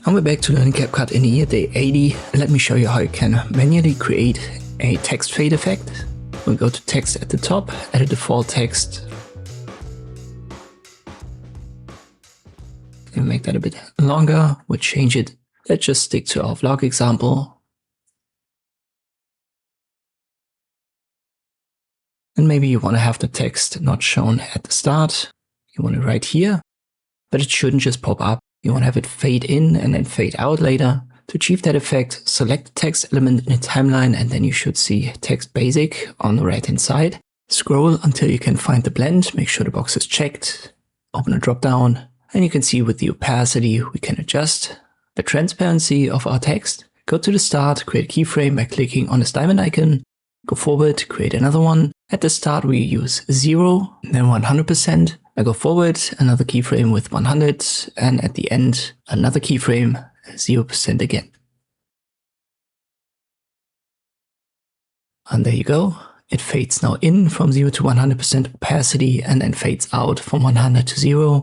And we're back to learning CapCut in here, day 80. Let me show you how you can manually create a text fade effect. We'll go to text at the top, edit default text. We'll make that a bit longer, we'll change it. Let's just stick to our vlog example. And maybe you want to have the text not shown at the start. You want it right here, but it shouldn't just pop up. You want to have it fade in and then fade out later. To achieve that effect, select the text element in a timeline and then you should see text basic on the right hand side. Scroll until you can find the blend, make sure the box is checked, open a drop down, and you can see with the opacity we can adjust the transparency of our text. Go to the start, create a keyframe by clicking on this diamond icon, go forward, create another one. At the start we use 0, then 100%. I go forward, another keyframe with 100, and at the end another keyframe, 0% again. And there you go. It fades now in from 0 to 100% opacity and then fades out from 100 to 0.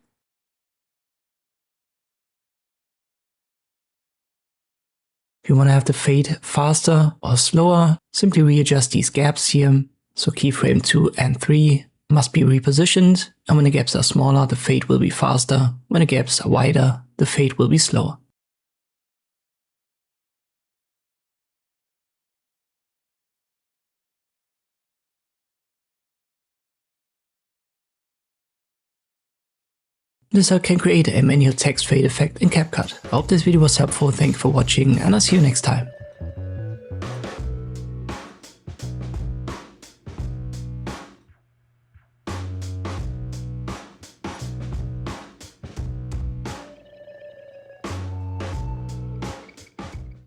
If you want to have the fade faster or slower, simply readjust these gaps here. So keyframe 2 and 3 must be repositioned, and when the gaps are smaller, the fade will be faster. When the gaps are wider, the fade will be slower. This is how you can create a manual text fade effect in CapCut. I hope this video was helpful, thank you for watching, and I'll see you next time.